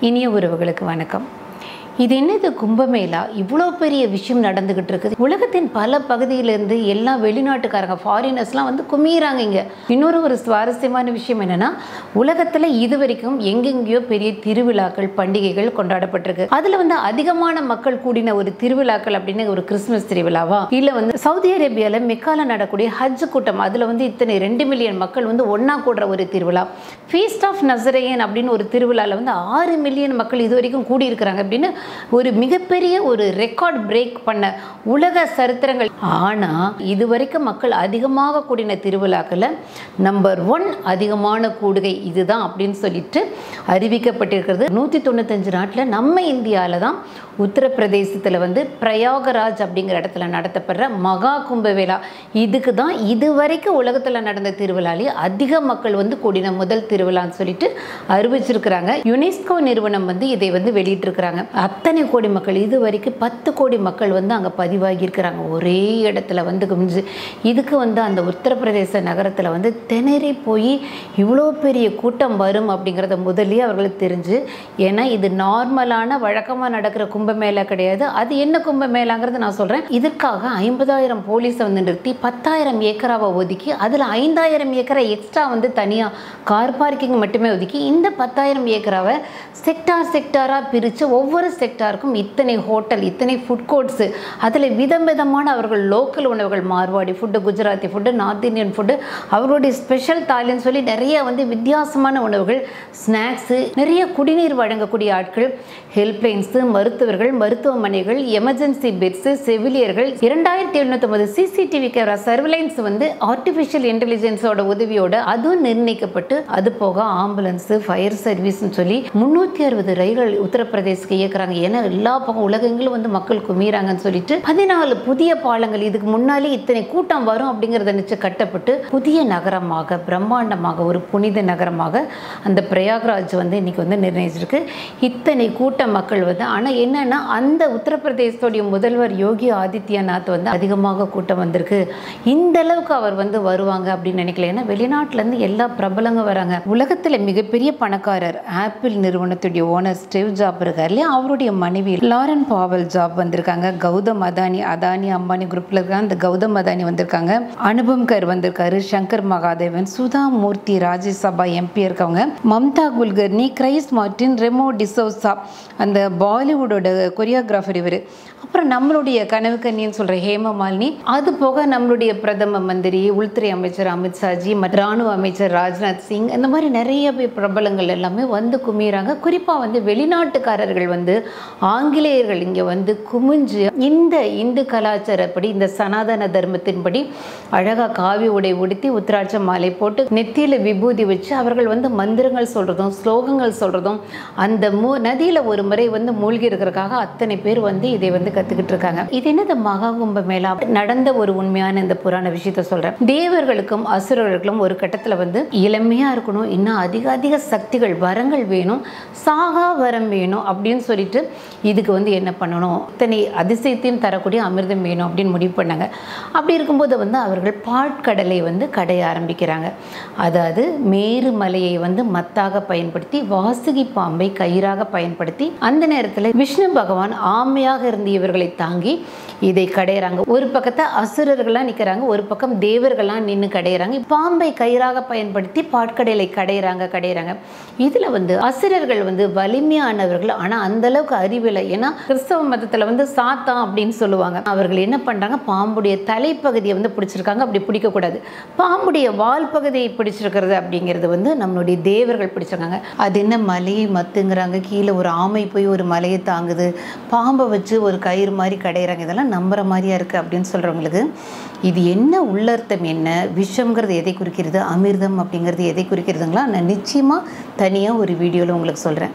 இனிய உறவுகளுக்கு வணக்கம். இது என்னது கும்பமேளா, இவ்வளோ பெரிய விஷயம் நடந்துகிட்டு இருக்குது. உலகத்தின் பல பகுதியிலேருந்து எல்லா வெளிநாட்டுக்காரங்க ஃபாரினர்ஸ்லாம் வந்து குமிறாங்க இங்கே. இன்னொரு சுவாரஸ்யமான விஷயம் என்னென்னா, உலகத்தில் இது வரைக்கும் எங்கெங்கேயோ பெரிய திருவிழாக்கள் பண்டிகைகள் கொண்டாடப்பட்டிருக்கு. அதில் வந்து அதிகமான மக்கள் கூடின ஒரு திருவிழாக்கள் அப்படின்னு ஒரு கிறிஸ்மஸ் திருவிழாவா, இல்லை வந்து சவுதி அரேபியாவில் மெக்கால நடக்கூடிய ஹஜ் கூட்டம், அதில் வந்து இத்தனை 2 மில்லியன் மக்கள் வந்து ஒன்றா கூடுற ஒரு திருவிழா. ஃபீஸ்ட் ஆஃப் நசரேயன் அப்படின்னு ஒரு திருவிழாவில் வந்து 6 மில்லியன் மக்கள் இது வரைக்கும் கூடியிருக்கிறாங்க அப்படின்னு ஒரு மிகப்பெரிய ஒரு ரெக்கார்ட் பிரேக் பண்ண உலக சரித்திரங்கள். ஆனால் இதுவரைக்கும் மக்கள் அதிகமாக கூடின திருவிழாக்களில் நம்பர் 1 அதிகமான கூடுகை இதுதான் அப்படின்னு சொல்லிட்டு அறிவிக்கப்பட்டிருக்கிறது. 195 நாட்டில் நம்ம இந்தியாவில் தான் உத்தரப்பிரதேசத்தில் வந்து பிரயாகராஜ் அப்படிங்கிற இடத்துல நடத்தப்படுற மகா கும்பமேளா. இதுக்கு தான் இதுவரைக்கும் உலகத்தில் நடந்த திருவிழாலே அதிக மக்கள் வந்து கூடின முதல் திருவிழான்னு சொல்லிட்டு அறிவிச்சிருக்கிறாங்க. யுனெஸ்கோ நிறுவனம் வந்து இதை வந்து வெளியிட்டிருக்கிறாங்க. அத்தனை கோடி மக்கள், இது வரைக்கும் 10 கோடி மக்கள் வந்து அங்கே பதிவாகி இருக்கிறாங்க ஒரே இடத்துல வந்து குமிஞ்சு. இதுக்கு வந்து அந்த உத்தரப்பிரதேச நகரத்தில் வந்து திணறி போய் இவ்வளோ பெரிய கூட்டம் வரும் அப்படிங்கிறத முதல்லயே அவர்களுக்கு தெரிஞ்சு, ஏன்னா இது நார்மலான வழக்கமாக நடக்கிற கும்பமேளா கிடையாது. அது என்ன கும்பமேளாங்கிறது நான் சொல்கிறேன். இதற்காக 50,000 போலீஸை வந்து நிறுத்தி 10,000 ஏக்கராவை ஒதுக்கி அதில் 5,000 ஏக்கரை எக்ஸ்ட்ரா வந்து தனியாக கார் பார்க்கிங் மட்டுமே ஒதுக்கி இந்த 10,000 ஏக்கராவை செக்டாராக பிரித்து ஒவ்வொரு செக்டாருக்கும் இத்தனை ஹோட்டல், இத்தனை ஃபுட் கோர்ட்ஸு, அதில் விதமான அவர்கள் லோக்கல் உணவுகள், Marwari food, Gujarati food, north Indian food, அவர்களுடைய ஸ்பெஷல் தாலின்னு சொல்லி நிறைய வந்து வித்தியாசமான உணவுகள், ஸ்நாக்ஸு, நிறைய குடிநீர் வழங்கக்கூடிய ஆட்கள், ஹெல்ப்லைன்ஸு, மருத்துவர்கள், மருத்துவமனைகள், எமர்ஜென்சி பெட்ஸு, செவிலியர்கள், 2750 சிசிடிவி கேமரா சர்வேலன்ஸ் வந்து ஆர்டிஃபிஷியல் இன்டெலிஜென்ஸோட உதவியோட அதுவும் நிர்ணயிக்கப்பட்டு, அது போக ஆம்புலன்ஸு, ஃபயர் சர்வீஸ்ன்னு சொல்லி 360 ரயில்கள் உத்தரப்பிரதேசக்கு இயக்குறாங்க. ஏன்னா எல்லா பக்கம் உலகங்களும் வந்து மக்கள் குமிறாங்கன்னு சொல்லிட்டு 14 புதிய பாலங்கள் இதுக்கு முன்னாலே இத்தனை கூட்டம் வரும் அப்படிங்கிறத நினைச்சு கட்டப்பட்டு புதிய நகரமாக, பிரம்மாண்டமாக, ஒரு புனித நகரமாக அந்த பிரயாகராஜ் வந்து இன்னைக்கு வந்து நிர்ணயிச்சிருக்கு. இத்தனை கூட்ட மக்கள் வந்து, ஆனால் என்னன்னா அந்த உத்தரப்பிரதேசத்துடைய முதல்வர் யோகி ஆதித்யநாத் வந்து அதிகமாக கூட்டம் வந்திருக்கு. இந்த அளவுக்கு அவர் வந்து வருவாங்க அப்படின்னு நினைக்கல. ஏன்னா வெளிநாட்டிலேருந்து எல்லா பிரபலங்க வராங்க. உலகத்தில் மிகப்பெரிய பணக்காரர் ஆப்பிள் நிறுவனத்துடைய ஓனர் ஸ்டீவ் ஜாப் இருக்கார் இல்லையா, அவருடைய மனைவி லாரன் பாவல் ஜாப் வந்திருக்காங்க. கௌதம் அதானி அம்பானி குரூப்ல இருக்காங்க. அந்த கௌதம் அதானி வந்திருக்காங்க. அனுபம் கர் வந்திருக்காரு. சங்கர் மகாதேவன், சுதா மூர்த்தி, ராஜ்யசபா எம்பி இருக்கவங்க, மம்தா குல்கர்னி, கிரைஸ் மார்டின், ரெமோ டிசோசா, அந்த பாலிவுட்டோட கொரியோகிராஃபர் இவர். அப்புறம் நம்மளுடைய கனவு கண்ணின்னு சொல்கிற ஹேமமாலினி, அது போக நம்மளுடைய பிரதம மந்திரி, உள்துறை அமைச்சர் அமித்ஷாஜி, ராணுவ அமைச்சர் ராஜ்நாத் சிங், இந்த மாதிரி நிறைய பிரபலங்கள் எல்லாமே வந்து குமிறாங்க. குறிப்பாக வந்து வெளிநாட்டுக்காரர்கள் வந்து ஆங்கிலேயர்கள் இங்கே வந்து குமிஞ்சு இந்த இந்து கலாச்சாரப்படி, இந்த சனாதன தர்மத்தின்படி அழகாக காவி உடை உடுத்தி, உத்திராட்ச மாலை போட்டு, நெத்தியில் விபூதி வச்சு அவர்கள் வந்து மந்திரங்கள் சொல்கிறதும் ஸ்லோகங்கள் சொல்கிறதும், அந்த நதியில் ஒரு முறை வந்து மூழ்கி இருக்கிறதுக்காக அத்தனை பேர் வந்து இதை வந்து கற்றுக்கிட்டு இருக்காங்க. இது என்னது மகா கும்பமேளா நடந்த ஒரு உண்மையான இந்த புராண விஷயத்த சொல்கிறேன். தேவர்களுக்கும் அசுரர்களுக்கும் ஒரு கட்டத்தில் வந்து இளமையாக இருக்கணும், இன்னும் அதிக சக்திகள் வரங்கள் வேணும், சாகா வரம் வேணும் அப்படின்னு சொல்லிட்டு இதுக்கு வந்து என்ன பண்ணணும், இத்தனை அதிசயத்தையும் தரக்கூடிய அமிர்தம் வேணும் அப்படின்னு முடிவு பண்ணாங்க. அப்படி இருக்கும்போது வந்து அவர்கள் பாட்கடலை வந்து கடைய ஆரம்பிக்கிறாங்க. அதாவது மேரு மலையை வந்து மத்தாக பயன்படுத்தி, வாசுகி பாம்பை கயிறாக பயன்படுத்தி, அந்த நேரத்தில் விஷ்ணு பகவான் ஆமையாக இருந்து இவர்களை தாங்கி இதை கடையிறாங்க. ஒரு பக்கத்தை அசுரர்களாக நிற்கிறாங்க, ஒரு பக்கம் தேவர்களாக நின்று கடையிறாங்க. பாம்பை கயிறாக பயன்படுத்தி பாட்கடலை கடையிறாங்க. இதில் வந்து அசுரர்கள் வந்து வலிமையானவர்கள், ஆனால் அந்த அளவுக்கு அறிவில்லை. ஏன்னா கிறிஸ்தவ மதத்தில் வந்து சாத்தான் அப்படின்னு சொல்லுவாங்க. அவர்கள் என்ன பண்ணுறாங்க, பாம்புடைய தலைப்பகுதியை வந்து பிடிச்சிருக்காங்க. அப்படி பிடிக்கக்கூடாது. பாம்புடைய வால் பகுதியை பிடிச்சிருக்கிறது அப்படிங்கிறது வந்து நம்மளுடைய தேவர்கள் பிடிச்சிருக்காங்க. அது என்ன மலையை மத்துங்கிறாங்க, கீழே ஒரு ஆமை போய் ஒரு மலையை தாங்குது, பாம்பை வச்சு ஒரு கயிறு மாதிரி கடையிறாங்க. இதெல்லாம் நம்புற மாதிரியா இருக்குது அப்படின்னு சொல்கிறவங்களுக்கு இது என்ன உள்ளர்த்தம், என்ன விஷம்ங்கிறது எதை குறிக்கிறது, அமிர்தம் அப்படிங்கிறது எதை குறிக்கிறதுங்களா, நான் நிச்சயமாக தனியாக ஒரு வீடியோவில் உங்களுக்கு சொல்கிறேன்.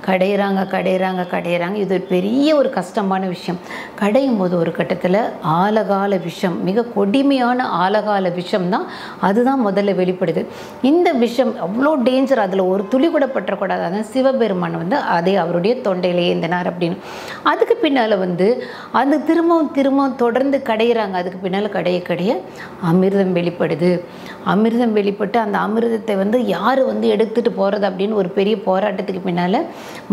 கடையிறாங்க. இது ஒரு பெரிய ஒரு கஷ்டமான விஷயம். கடையும் போது ஒரு கட்டத்தில் ஆலகால விஷம், மிக கொடுமையான ஆலகால விஷம் தான் அதுதான் முதல்ல வெளிப்படுது. இந்த விஷம் அவ்வளோ டேஞ்சர், அதில் ஒரு துளி கூட பற்றக்கூடாது. அதான் சிவபெருமான் வந்து அதை அவருடைய தொண்டையிலே ஏந்தினார் அப்படின்னு. அதுக்கு பின்னால் வந்து அந்த திரும்பவும் தொடர்ந்து கடையிறாங்க. அதுக்கு பின்னால் கடைய அமிர்தம் வெளிப்படுது. அமிர்தம் வெளிப்பட்டு அந்த அமிர்தத்தை வந்து யார் வந்து எடுத்துகிட்டு போகிறது அப்படின்னு ஒரு பெரிய போராட்டத்துக்கு பின்னால்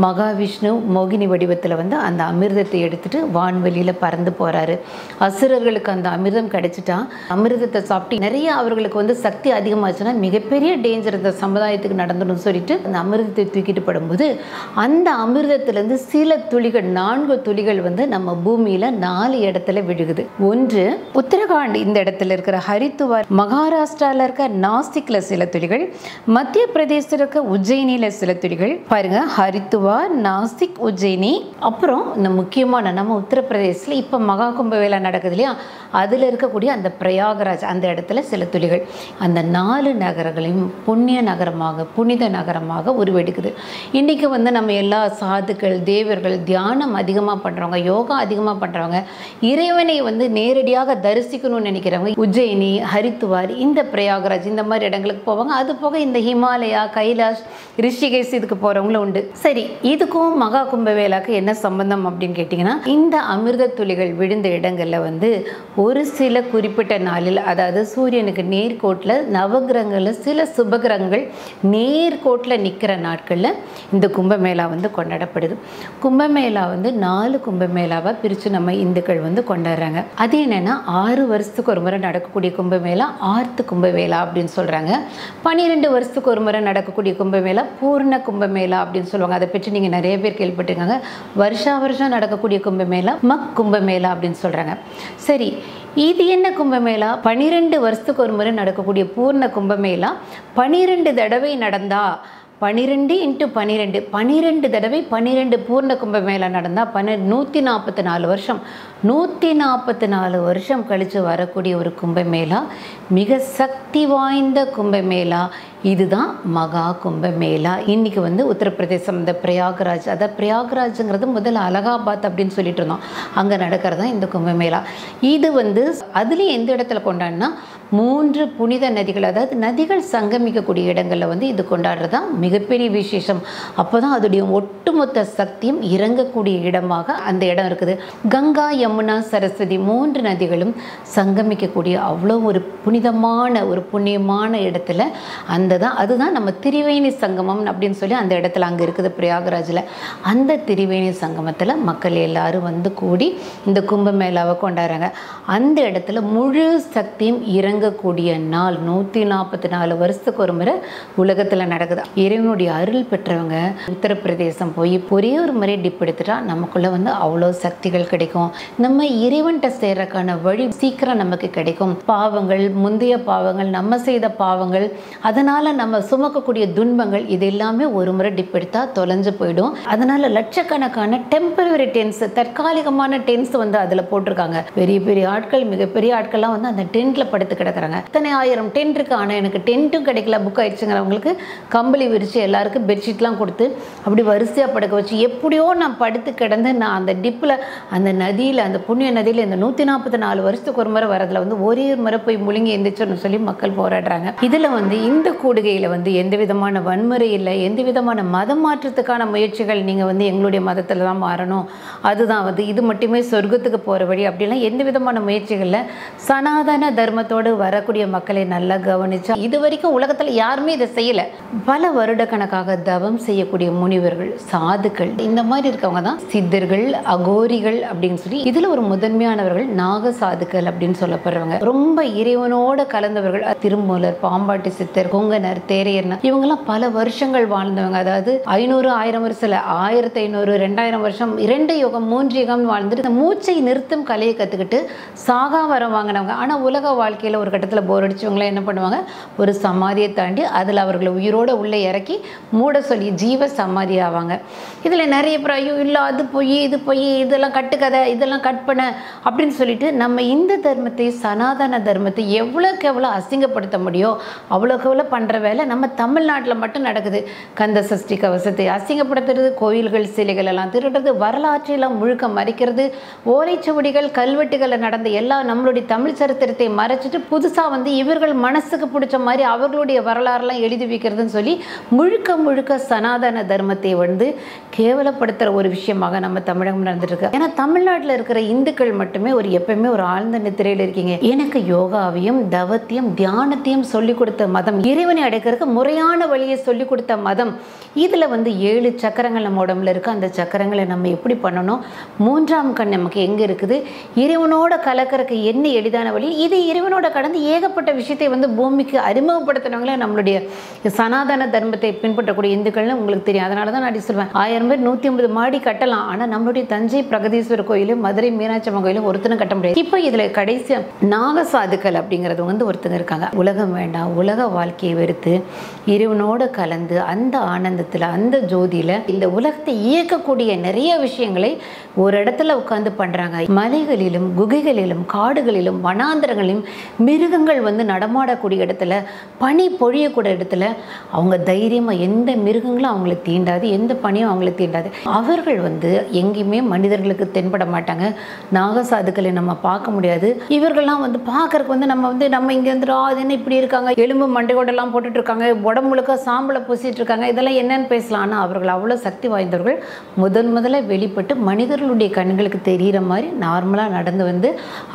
மகாவிஷ்ணு மோகினி வடிவத்தில் வந்து அந்த அமிர்தத்தை எடுத்துட்டு வான்வெளியில் பறந்து போகிறாரு. அசுரர்களுக்கு அந்த அமிர்தம் கிடைச்சிட்டா அமிர்தத்தை சாப்பிட்டு நிறைய அவர்களுக்கு வந்து சக்தி அதிகமாச்சுன்னா மிகப்பெரிய டேஞ்சர் இந்த சமுதாயத்துக்கு நடந்துடும் சொல்லிட்டு அந்த அமிர்தத்தை தூக்கிட்டு படும்போது அந்த அமிர்தத்திலேருந்து சில துளிகள் 4 துளிகள் வந்து நம்ம பூமியில் 4 இடத்துல விழுகுது. ஒன்று உத்தரகாண்ட் இந்த இடத்துல இருக்கிற ஹரித்துவார், மகாராஷ்டிராவில் இருக்க நாசிக்ல சில துளிகள், மத்திய பிரதேசத்தில் இருக்க உஜ்ஜயினியில் சில துளிகள். பாருங்க, ஹரித்துவார், நாசிக், உஜ்ஜயினி. அப்புறம் இந்த முக்கியமான நம்ம உத்தரப்பிரதேசத்தில் இப்போ மகா கும்பமேளா நடக்குது இல்லையா, அதில் இருக்கக்கூடிய அந்த பிரயாகராஜ் அந்த இடத்துல சில துளிகள். அந்த 4 நகரங்களையும் புண்ணிய நகரமாக, புனித நகரமாக உருவெடுக்குது. இன்றைக்கி வந்து நம்ம எல்லா சாதுக்கள், தேவர்கள், தியானம் அதிகமாக பண்ணுறவங்க, யோகா அதிகமாக பண்ணுறவங்க, இறைவனை வந்து நேரடியாக தரிசிக்கணும்னு நினைக்கிறவங்க உஜ்ஜயினி, ஹரித்துவார், இந்த பிரயாகராஜ் இந்த மாதிரி இடங்களுக்கு போவாங்க. அது போக இந்த ஹிமாலயா, கைலாஷ், ரிஷிகேஷ் இதுக்கு போகிறவங்களும் உண்டு. சரி, இதுக்கும் மகா கும்பமேளாக்கு என்ன சம்பந்தம் அப்படின்னு கேட்டிங்கன்னா, இந்த அமிர்த துளிகள் விழுந்த இடங்களில் வந்து ஒரு சில குறிப்பிட்ட நாளில், அதாவது சூரியனுக்கு நேர்கோட்டில் நவகிரகங்களில் சில சுபகிரகங்கள் நேர்கோட்டில் நிற்கிற நாட்களில் இந்த கும்பமேளா வந்து கொண்டாடப்படுது. கும்பமேளா வந்து 4 கும்பமேளாவாக பிரித்து நம்ம இந்துக்கள் வந்து கொண்டாடுறாங்க. அது என்னென்னா 6 வருஷத்துக்கு ஒரு முறை நடக்கக்கூடிய கும்பமேளா ஆர்த்த கும்பமேளா அப்படின்னு சொல்கிறாங்க. 12 வருஷத்துக்கு ஒரு முறை நடக்கக்கூடிய கும்பமேளா பூர்ண கும்பமேளா அப்படின்னு சொல்லுவாங்க. அதை பற்றி நீங்கள் நிறைய பேர் கேள்விப்பட்டிருக்காங்க. வருஷா வருஷம் நடக்கக்கூடிய கும்பமேளா மக் கும்பமேளா அப்படின்னு சொல்கிறாங்க. சரி, இது என்ன கும்பமேளா? 12 வருஷத்துக்கு ஒரு முறை நடக்கக்கூடிய பூர்ண கும்பமேளா 12 தடவை நடந்தா 12 × 12 12 தடவை 12 பூர்ண கும்பமேளா நடந்தால் 144 வருஷம் 144 வருஷம் கழித்து வரக்கூடிய ஒரு கும்பமேளா, மிக சக்தி வாய்ந்த கும்பமேளா. இதுதான் மகா கும்பமேளா. இன்றைக்கி வந்து உத்தரப்பிரதேசம் இந்த பிரயாகராஜ், அதாவது பிரயாகராஜுங்கிறது முதல்ல அலகாபாத் அப்படின்னு சொல்லிட்டு இருந்தோம், அங்கே நடக்கிறது தான் இந்த கும்பமேளா. இது வந்து அதுலேயும் எந்த இடத்துல கொண்டாடினா 3 புனித நதிகள், அதாவது நதிகள் சங்கமிக்கக்கூடிய இடங்களில் வந்து இது கொண்டாடுறது தான் மிகப்பெரிய விசேஷம். அப்போ தான் அதோடைய ஒட்டுமொத்த சக்தியும் இறங்கக்கூடிய இடமாக அந்த இடம் இருக்குது. கங்கா, யமுனா, சரஸ்வதி 3 நதிகளும் சங்கமிக்கக்கூடிய அவ்வளோ ஒரு புனிதமான ஒரு புண்ணியமான இடத்துல அதுதான் நம்ம திரிவேணி சங்கமம் அப்படின்னு சொல்லி அந்த இடத்துல அங்கே இருக்குது பிரயாகராஜில். அந்த திரிவேணி சங்கமத்தில் மக்கள் எல்லாரும் வந்து கூடி இந்த கும்பமேளாவை கொண்டாடுறாங்க. அந்த இடத்துல முழு சக்தியும் இறங்கக்கூடிய நாள் 144 வருஷத்துக்கு ஒரு முறை உலகத்தில் நடக்குது. இறைவனுடைய அருள் பெற்றவங்க உத்தரப்பிரதேசம் போய் ஒரே ஒரு முறை டிப் எடுத்துட்டா நமக்குள்ளே வந்து அவ்வளோ சக்திகள் கிடைக்கும். நம்ம இறைவன்கிட்ட சேர்றதுக்கான வழி சீக்கிரம் நமக்கு கிடைக்கும். பாவங்கள், முந்தைய பாவங்கள், நம்ம செய்த பாவங்கள், அதனால் நம்ம சுமக்கக்கூடிய துன்பங்கள், இது எல்லாமே ஒரு முறை டிப் எடுத்தா தொலைஞ்சு போயிடும். அதனால லட்சக்கணக்கான டெம்பரரி டென்ட்ஸ், தற்காலிகமான டென்ட்ஸ் வந்து அதில் போட்டிருக்காங்க. பெரிய பெரிய ஆட்கள், மிகப்பெரிய ஆட்கள்லாம் வந்து அந்த டென்ட்ல படுத்து கிடக்குறாங்க. இத்தனை 1000 டென்ட் இருக்கு, ஆனால் எனக்கு டென்ட்டும் கிடைக்கல, புக் ஆயிடுச்சுங்கிறவங்களுக்கு கம்பளி விரிச்சு எல்லாருக்கும் பெட்ஷீட்லாம் கொடுத்து அப்படி வரிசையாக படுக்க வச்சு எப்படியோ நான் படுத்து கிடந்து நான் அந்த டிப்பில் அந்த நதியில், அந்த புண்ணிய நதியில் இந்த 144 வருஷத்துக்கு ஒரு முறை வரதில் வந்து ஒரே ஒரு முறை போய் முழுங்கி எந்திரிச்சோன்னு சொல்லி மக்கள் போராடுறாங்க. இதில் வந்து இந்த கூடுகையில் வந்து எந்த விதமான வன்முறை இல்லை, எந்த விதமான மதம் மாற்றத்துக்கான முயற்சிகள், நீங்கள் வந்து எங்களுடைய மதத்தில் தான் மாறணும், அதுதான் வந்து இது மட்டுமே சொர்க்கத்துக்கு போகிற வழி அப்படிலாம் எந்த விதமான முயற்சிகளில் சனாதன தர்மத்தோடு வரக்கூடிய மக்களை நல்லா கவனிச்சா இது வரைக்கும் உலகத்தில் யாருமே இதை செய்யலை. பல வருட கணக்காக தவம் செய்யக்கூடிய முனிவர்கள், சாதுக்கள், இந்த மாதிரி இருக்கவங்க தான் சித்தர்கள், அகோரிகள் அப்படின்னு சொல்லி. இதில் ஒரு முதன்மையானவர்கள் நாக சாதுக்கள் அப்படின்னு சொல்லப்படுறவங்க. ரொம்ப இறைவனோட கலந்தவர்கள். திருமூலர், பாம்பாட்டி சித்தர், கொங்கனர், தேரையர்னா இவங்கெல்லாம் பல வருஷங்கள் வாழ்ந்தவங்க. அதாவது 500 1000 வருஷம் இல்லை, 1500 2000 வருஷம், 2 யுகம் 3 யுகம் வாழ்ந்துட்டு இந்த மூச்சை நிறுத்தும் கலையை கற்றுக்கிட்டு சாகா வரம் வாங்கினவங்க. ஆனால் உலக வாழ்க்கையில் ஒரு கட்டத்தில் போர் அடிச்சவங்களாம் என்ன பண்ணுவாங்க, ஒரு சமாதியை தாண்டி அதில் அவர்களை உயிரோடு உள்ளே இறக்கி மூட சொல்லி ஜீவ சமாதி ஆவாங்க. இதில் நிறைய பேர் ஐயோ இல்லை அது பொய், இது பொய், இதெல்லாம் கட்டுக்கதை, இதெல்லாம் கற்பனை அப்படின்னு சொல்லிட்டு நம்ம இந்த தர்மத்தை, சனாதன தர்மத்தை எவ்வளோக்கு எவ்வளோ அசிங்கப்படுத்த முடியும் அவ்வளோக்கு எவ்வளோ பண்ணுற வேலை நம்ம தமிழ்நாட்டில் மட்டும் நடக்குது. கந்த சஷ்டி கவசத்தை அசிங்கப்படுத்துறது, கோயில்கள் சிலைகள் எல்லாம் திருடுறது, வரலாற்றையெல்லாம் முழுக்க மறைக்கிறது, ஓலைச்சுவடிகள் கல்வெட்டுகளில் நடந்த எல்லா நம்மளுடைய தமிழ் சரித்திரத்தை மறைச்சிட்டு புதுசாக வந்து இவர்கள் மனசுக்கு பிடிச்ச மாதிரி அவர்களுடைய வரலாறுலாம் எழுதி வைக்கிறதுன்னு சொல்லி முழுக்க முழுக்க சனாதன தர்மத்தை வந்து கேவலப்படுத்துகிற ஒரு விஷயமாக நம்ம தமிழகம் நடந்துட்டு இருக்கு. ஏன்னா தமிழ்நாட்டில் இருக்கிற இந்துக்கள் மட்டுமே எப்பவுமே ஒரு ஆழ்ந்த நித்திரையில் இருக்கீங்க. எனக்கு யோகாவையும் தவத்தையும் தியானத்தையும் சொல்லிக் கொடுத்த மதம், இறைவனை இறைவனை அடைக்கிறதுக்கு முறையான வழியை சொல்லி கொடுத்த மதம். இதில் வந்து 7 சக்கரங்கள் நம்ம உடம்புல இருக்குது. அந்த சக்கரங்களை நம்ம எப்படி பண்ணணும், 3ஆம் கண் நமக்கு எங்கே இருக்குது, இறைவனோட கலக்கிறதுக்கு என்ன எளிதான வழி, இது இறைவனோட கடந்து ஏகப்பட்ட விஷயத்தை வந்து பூமிக்கு அறிமுகப்படுத்தினவங்களே நம்மளுடைய சனாதன தர்மத்தை பின்பற்றக்கூடிய இந்துக்கள்னு உங்களுக்கு தெரியும். அதனால தான் நான் சொல்வேன், 1000 பேர் 150 மாடி கட்டலாம், ஆனால் நம்மளுடைய தஞ்சை பிரகதீஸ்வரர் கோயிலும் மதுரை மீனாட்சி அம்மன் கோயிலும் ஒருத்தனும் கட்ட முடியாது. இப்போ இதில் கடைசி நாகசாதுக்கள் அப்படிங்கிறது வந்து ஒருத்தங்க இருக்காங்க. உலகம் வேண்டாம், உலக வாழ்க்கையை வெறுத்து இறைவனோட கலந்து அந்த ஆனந்தத்தில் அந்த ஜோதியில் இந்த உலகத்தை இயக்கக்கூடிய நிறைய விஷயங்களை ஒரு இடத்துல உட்காந்து பண்ணுறாங்க. மலைகளிலும் குகைகளிலும் காடுகளிலும் வனாந்தரங்களிலும் மிருகங்கள் வந்து நடமாடக்கூடிய இடத்துல, பனி பொழியக்கூடிய இடத்துல அவங்க தைரியமாக எந்த மிருகங்களும் அவங்களை தீண்டாது, எந்த பனியும் அவங்களை தீண்டாது. அவர்கள் வந்து எங்கேயுமே மனிதர்களுக்கு தென்பட மாட்டாங்க. நாகசாதுக்களை நம்ம பார்க்க முடியாது. இவர்கள்லாம் வந்து பார்க்கறதுக்கு வந்து நம்ம இங்கே வந்துட்டு அது என்ன இப்படி இருக்காங்க, எலும்பு மண்டைகோடெல்லாம் போட்டுட்டு இருக்காங்க, உடம்பு முழுக்க சாம்பலை பூசிட்டு இருக்காங்க, இதெல்லாம் என்னன்னு பேசலாம். ஆனால் அவர்கள் அவ்வளோ சக்தி வாய்ந்தவர்கள். முதல்ல வெளிப்பட்டு மனிதர்களுடைய கண்களுக்கு தெரிகிற மாதிரி நார்மலாக நடந்து வந்து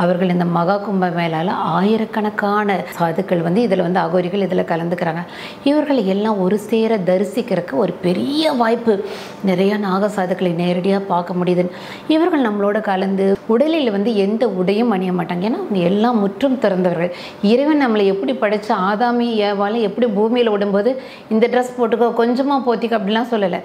அவர்கள் இந்த மகா கும்ப மேலால் ஆயிரக்கணக்கான சாதுக்கள் வந்து இதில் வந்து அகோரிகள் இதில் கலந்துக்கிறாங்க. இவர்கள் எல்லாம் ஒரு சேர தரிசிக்கிறதுக்கு ஒரு பெரிய வாய்ப்பு. நிறைய நாகசாதுக்களை நேரடியாக பார்க்க முடியுது. இவர்கள் நம்மளோட கலந்து உடலில் வந்து எந்த உடையும் அணிய மாட்டாங்க. ஏன்னா அவங்க எல்லாம் முற்றும் திறந்தவர்கள். இறைவன் நம்மளை எப்படி படைச்ச ஆதாமி ஏவாலும் எப்படி பூமியில் விடும்போது இந்த ட்ரெஸ் போட்டுக்கோ கொஞ்சமாக போத்திக்கோ அப்படிலாம் சொல்லலை.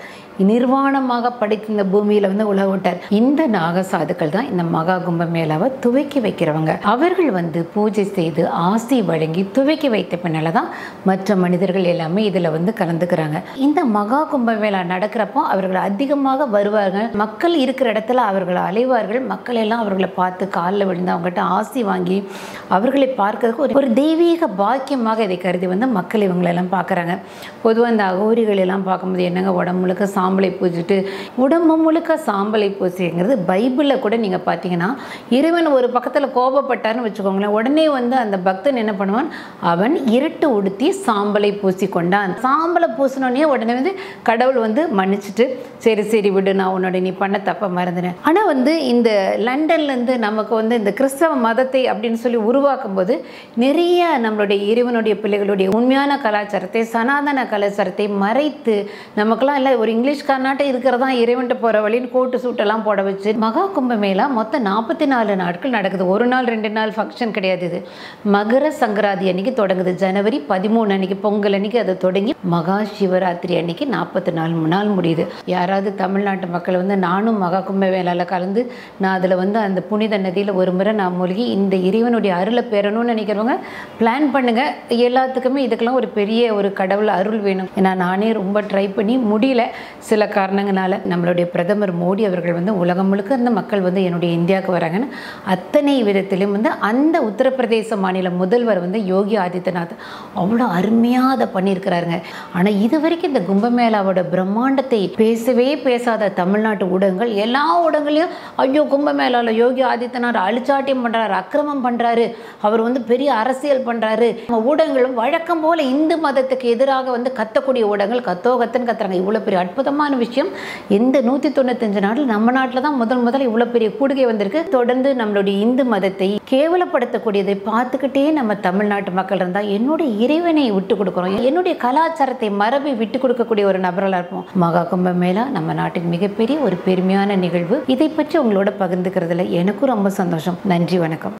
நிர்வாணமாக படைத்த இந்த பூமியில் வந்து உலக விட்டார். இந்த நாகசாதுக்கள் தான் இந்த மகா கும்ப மேளாவை துவக்கி வைக்கிறவங்க. அவர்கள் வந்து பூஜை செய்து ஆசி வழங்கி துவக்கி வைத்த பின்னால தான் மற்ற மனிதர்கள் எல்லாமே இதில் வந்து கலந்துக்கிறாங்க. இந்த மகா கும்ப மேளா நடக்கிறப்போ அவர்கள் அதிகமாக வருவார்கள். மக்கள் இருக்கிற இடத்துல அவர்கள் அலைவார்கள். மக்கள் எல்லாம் அவர்களை பார்த்து காலில் விழுந்து அவங்ககிட்ட ஆசி வாங்கி அவர்களை பார்க்கறதுக்கு ஒரு தெய்வீக பாக்கியமாக இதை கருதி வந்து மக்கள் இவங்களெல்லாம் பார்க்குறாங்க. பொதுவாக இந்த அகோரிகள் எல்லாம் பார்க்கும்போது என்னங்க உடம்பு முழுக்க சாம்பலை பூசிட்டு உடம்பு முழுக்க சாம்பலை பூசிங்கிறது பைபிளில் கூட நீங்கள் பார்த்தீங்கன்னா இறைவன் ஒரு பக்கத்தில் கோபப்பட்டார்னு வச்சுக்கோங்களேன், உடனே வந்து அந்த பக்தன் என்ன பண்ணுவான், அவன் இருட்டு உடுத்தி சாம்பலை பூசி கொண்டான். சாம்பலை பூசினோடனே உடனே வந்து கடவுள் வந்து மன்னிச்சுட்டு சரி விடு, நான் உன்னோட நீ பண்ண தப்ப மறந்துனேன். ஆனால் வந்து இந்த லண்டன்லேருந்து நமக்கு வந்து இந்த கிறிஸ்தவ மதத்தை அப்படின்னு சொல்லி உருவாக்கும் போது நிறைய நம்மளுடைய இறைவனுடைய பிள்ளைகளுடைய உண்மையான கலாச்சாரத்தை சனாதன கலாச்சாரத்தை மறைத்து நமக்கெல்லாம் இல்லை ஒரு இங்கிலீஷ்காரனாட்ட இருக்கிறதா இறைவன்ட்டு போகிற வழின்னு கோட்டு சூட்டெல்லாம் போட வச்சு மகா கும்ப மேளா மொத்தம் 44 நாட்கள் நடக்குது. ஒரு நாள் 2 நாள் ஃபங்க்ஷன் கிடையாது. இது மகர சங்கராந்தி அன்னைக்கு தொடங்குது. ஜனவரி 13 அன்னைக்கு பொங்கல் அன்னைக்கு அதை தொடங்கி மகா சிவராத்திரி அன்னைக்கு 44 நாள் முடியுது. யாராவது தமிழ்நாட்டு மக்கள் வந்து நானும் மகா கும்ப மேளால கலந்து நான் அதில் வந்து அந்த புனித நதியில் ஒரு முறை நான் மூழ்கி இந்த இறைவனுடைய அருளை பெறணும்னு நினைக்கிறவங்க பிளான் பண்ணுங்க. எல்லாத்துக்குமே இதுக்கெல்லாம் ஒரு பெரிய ஒரு கடவுள் அருள் வேணும். ஏன்னா நானே ரொம்ப ட்ரை பண்ணி முடியல சில காரணங்களால. நம்மளுடைய பிரதமர் மோடி அவர்கள் வந்து உலகம் முழுக்க இருந்த மக்கள் வந்து என்னுடைய இந்தியாவுக்கு வராங்கன்னு அத்தனை விதத்திலும் வந்து அந்த உத்தரப்பிரதேச மாநில முதல்வர் வந்து யோகி ஆதித்யநாத் அவ்வளோ அருமையாக அதை பண்ணியிருக்கிறாருங்க. ஆனால் இது வரைக்கும் இந்த கும்பமேளாவோட பிரம்மாண்டத்தை பேசவே பேசாத தமிழ்நாட்டு ஊடகங்கள் எல்லா ஊடகங்களையும் ஐயோ கும்பமேளாவில் யோகி ஆதித்யநாத் அழிச்சாட்டியம் பண்ணுறாரு, அக்கிரமம் பண்ணுறாரு, அவர் வந்து பெரிய அரசியல் பண்ணுறாரு. ஊடகங்களும் வழக்கம் போல் இந்து மதத்துக்கு எதிராக வந்து கத்தக்கூடிய ஊடகங்கள் கத்தோகத்தன்னு கத்துறாங்க. இவ்வளோ பெரிய அற்புதமான விஷயம் இந்த 195 நாட்டில் நம்ம நாட்டில் தான் முதல் இவ்வளோ பெரிய கூடுகை வந்திருக்கு. தொடர்ந்து நம்மளுடைய இந்து மதத்தை கேவலப்படுத்தக்கூடியதை பார்த்துக்கிட்டே நம்ம தமிழ்நாட்டு மக்கள் இருந்தால் என்னுடைய இறைவனை விட்டு கொடுக்குறோம், என்னுடைய கலாச்சாரத்தை மரபை விட்டு கொடுக்கக்கூடிய ஒரு நபர்களாக இருப்போம். மகா கும்ப மேளா நம்ம நாட்டின் மிகப்பெரிய ஒரு பெருமையான நிகழ்வு. இதை பற்றி உங்களோட பகிர்ந்துக்கிறதுல எனக்கும் ரொம்ப சந்தோஷம். நன்றி, வணக்கம்.